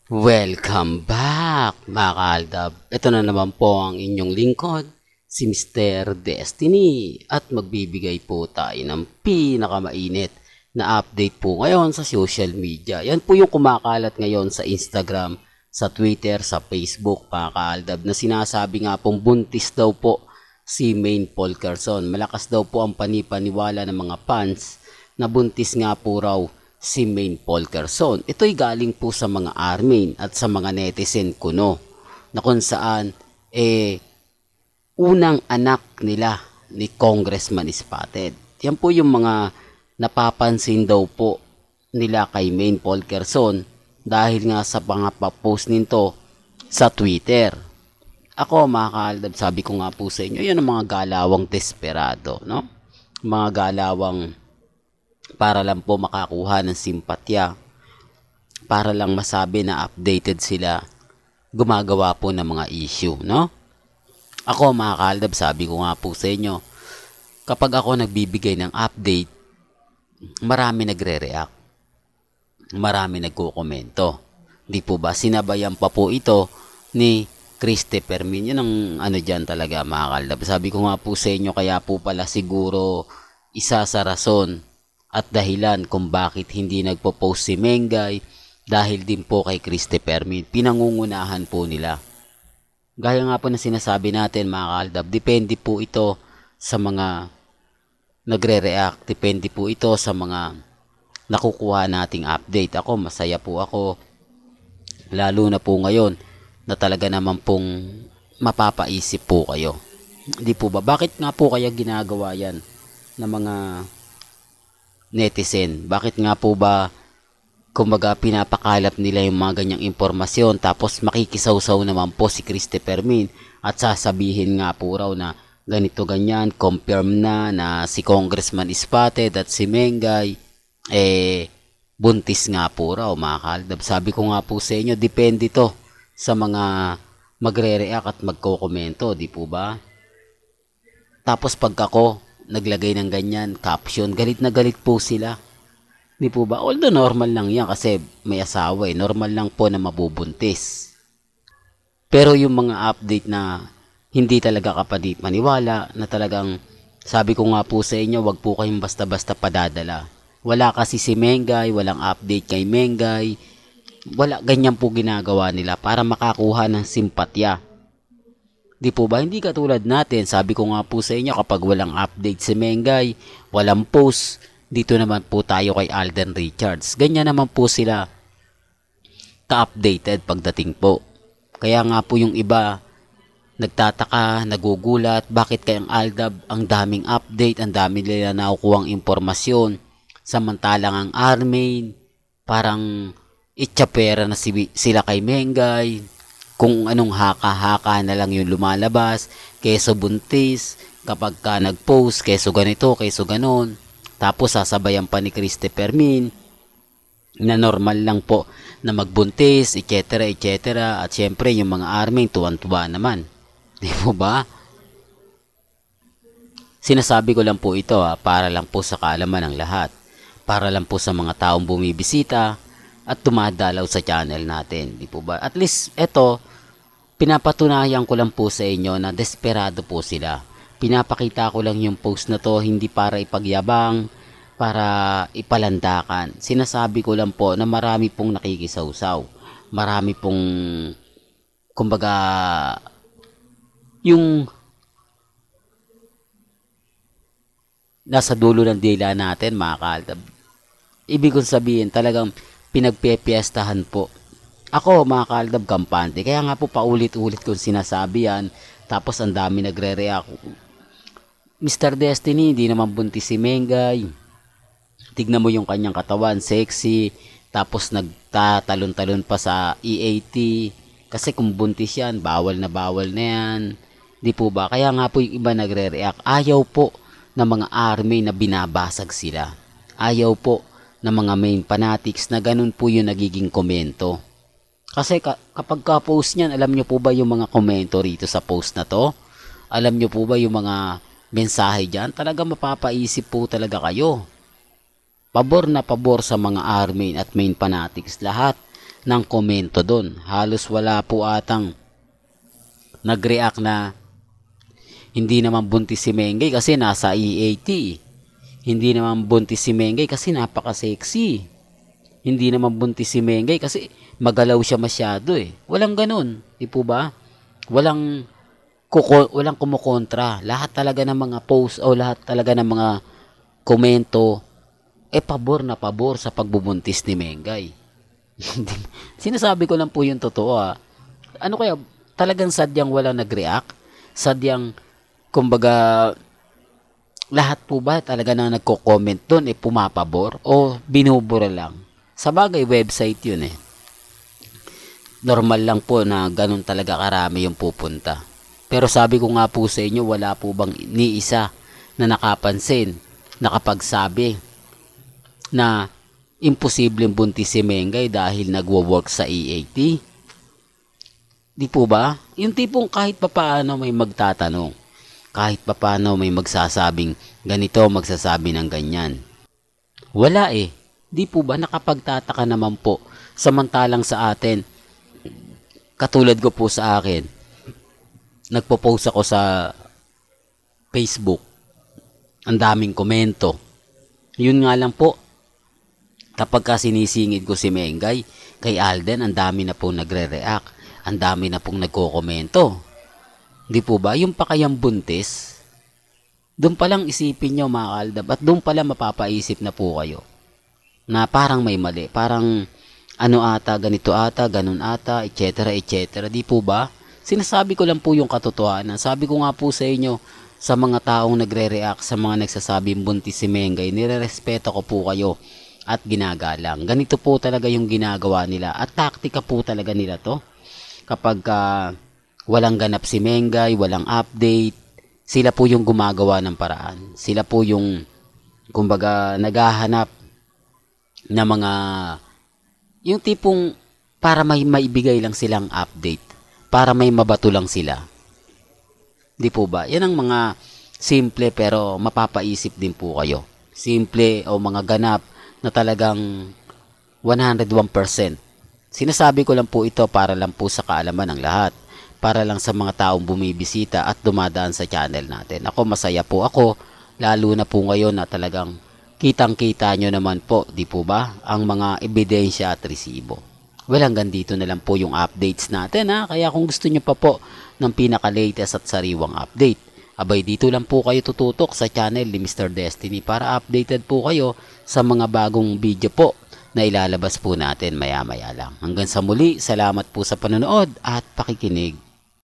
Welcome back, mga kaaldab. Ito na naman po ang inyong lingkod, si Mr. Destiny. At magbibigay po tayo ng pinakamainit na update po ngayon sa social media. Yan po yung kumakalat ngayon sa Instagram, sa Twitter, sa Facebook, mga kaaldab, na sinasabi nga pong buntis daw po si Maine Polkerson. Malakas daw po ang panipaniwala ng mga fans na buntis nga po raw si Maine Polkerson. Ito'y galing po sa mga armin at sa mga netizen kuno na kung saan unang anak nila ni Congressman Spotted. Yan po yung mga napapansin daw po nila kay Maine Polkerson dahil nga sa mga post nito sa Twitter. Ako, mga kaaldab, sabi ko nga po sa inyo, yan ang mga galawang desperado, no? Mga galawang para lang po makakuha ng simpatya, para lang masabi na updated sila, gumagawa po ng mga issue, no? Ako, mga kaaldab, sabi ko nga po sa inyo, kapag ako nagbibigay ng update, marami nagre-react, marami nagkukomento. Di po ba? Sinabayan pa po ito ni Christopher Min. Yun ang ano dyan talaga, mga kaaldab. Sabi ko nga po sa inyo, kaya po pala siguro isa sa rason at dahilan kung bakit hindi nagpo-post si Mengay dahil din po kay Christopher Min. Pinangungunahan po nila. Gaya nga po na sinasabi natin, mga kaaldab, depende po ito sa mga nagre-react. Depende po ito sa mga nakukuha nating update. Ako, masaya po ako. Lalo na po ngayon na talaga naman pong mapapaisip po kayo. Hindi po ba? Bakit nga po kaya ginagawa yan ng mga netizen? Bakit nga po ba kumbaga pinapakalat nila yung mga ganyang impormasyon tapos makikisawsaw naman po si Christopher Min at sasabihin nga po raw na ganito ganyan, confirm na si Congressman Spotted at si Mengay buntis nga po raw, mga kaaldab. Sabi ko nga po sa inyo, depende to sa mga magre-react at magkokomento, di po ba? Tapos pag ako naglagay ng ganyan caption, galit na galit po sila. Di po ba? Although normal lang yan kasi may asawa normal lang po na mabubuntis. Pero yung mga update na hindi talaga maniwala, na talagang sabi ko nga po sa inyo, wag po kayong basta-basta padadala. Wala kasi si Mengay, walang update kay Mengay. Wala, ganyan po ginagawa nila para makakuha ng simpatya. Di po ba? Hindi katulad natin. Sabi ko nga po sa inyo, kapag walang update si Mengay, walang post, dito naman po tayo kay Alden Richards. Ganyan naman po sila ka-updated pagdating po. Kaya nga po yung iba nagtataka, nagugulat, bakit kayang Aldab ang daming update, ang dami nila nakukuhang impormasyon, samantalang ang Armain parang itchapera na sila kay Mengay, kung anong haka-haka na lang yung lumalabas, keso buntis, kapag ka nag-post, keso ganito, keso ganon, tapos sasabayan pa ni Christopher Min na normal lang po na magbuntis, etc. etc. At syempre yung mga Armain tuwan-tuwa naman. Di po ba? Sinasabi ko lang po ito para lang po sa kaalaman ng lahat. Para lang po sa mga taong bumibisita at tumadalaw sa channel natin. Di po ba? At least ito, pinapatunayan ko lang po sa inyo na desperado po sila. Pinapakita ko lang yung post na to hindi para ipagyabang, para ipalandakan. Sinasabi ko lang po na marami pong nakikisawsaw. Marami pong kumbaga yung nasa dulo ng dila natin, mga kaaldab. Ibig kong sabihin, talagang pinagpepiestahan po. Ako, mga kaaldab, kampante. Kaya nga po paulit-ulit kong sinasabi yan. Tapos ang dami nagre-react. Mr. Destiny, hindi naman buntis si Mengay. Tignan mo yung kanyang katawan, sexy. Tapos nagtatalon-talon pa sa EAT. Kasi kung buntis yan, bawal na yan. Di po ba? Kaya nga po yung iba nagre-react. Ayaw po ng mga army na binabasag sila. Ayaw po ng mga main fanatics na ganun po yung nagiging komento. Kasi kapag ka-post niyan, alam nyo po ba yung mga komento rito sa post na to? Alam nyo po ba yung mga mensahe dyan? Talaga mapapaisip po talaga kayo. Pabor na pabor sa mga army at main fanatics. Lahat ng komento doon. Halos wala po atang nag-react na hindi naman buntis si Mengay kasi nasa EAT. Hindi naman buntis si Mengay kasi napaka-sexy. Hindi naman buntis si Mengay kasi magalaw siya masyado eh. Walang ganun, di po ba? Walang kumukontra. Lahat talaga ng mga post o lahat talaga ng mga komento pabor na pabor sa pagbubuntis ni Mengay. Sinasabi ko lang po yung totoo ah. Ano kaya, talagang sadyang walang nag-react? Sadyang, kumbaga, lahat po ba talaga na nagko-comment doon pumapabor? O binubura lang? Sa bagay, website yun eh. Normal lang po na ganun talaga karami yung pupunta. Pero sabi ko nga po sa inyo, wala po bang ni isa na nakapansin, nakapagsabi na imposibleng buntis si Mengay dahil nagwo-work sa EAT? Di po ba? Yung tipong kahit papaano may magtatanong, kahit papaano may magsasabing ganito, magsasabi ng ganyan. Wala eh. Di po ba? Nakapagtataka naman po. Samantalang sa atin, katulad ko po sa akin, nagpo-post ako sa Facebook, ang daming komento. Yun nga lang po, kapag sinisingid ko si Mengay, kay Alden, ang dami na pong nagre-react. Ang dami na pong nagko-komento. Di po ba? Yung pa kayang buntis, doon pa lang isipin nyo mga kaldab, at doon pa lang mapapaisip na po kayo na parang may mali. Parang ano ata, ganito ata, ganun ata, etc. etc. Di po ba? Sinasabi ko lang po yung katotohanan. Sabi ko nga po sa inyo, sa mga taong nagre-react, sa mga nagsasabing buntis si Mengay, nire-respeto ko po kayo at ginagalang. Ganito po talaga yung ginagawa nila at taktika po talaga nila to. Kapag walang ganap si Mengay, walang update, sila po yung gumagawa ng paraan. Sila po yung kumbaga naghahanap na mga yung tipong para may maibigay lang silang update, para may mabato lang sila. Di po ba? Yan ang mga simple pero mapapaisip din po kayo. Simple o mga ganap na talagang 101%. Sinasabi ko lang po ito para lang po sa kaalaman ng lahat. Para lang sa mga taong bumibisita at dumadaan sa channel natin. Ako masaya po ako, lalo na po ngayon na talagang kitang-kita nyo naman po, di po ba, ang mga ebidensya at resibo. Well, hanggang dito na lang po yung updates natin ha. Kaya kung gusto nyo pa po ng pinaka-latest at sariwang update, abay dito lang po kayo tututok sa channel ni Mr. Destiny para updated po kayo sa mga bagong video po na ilalabas po natin maya-maya lang. Hanggang sa muli, salamat po sa panonood at pakikinig.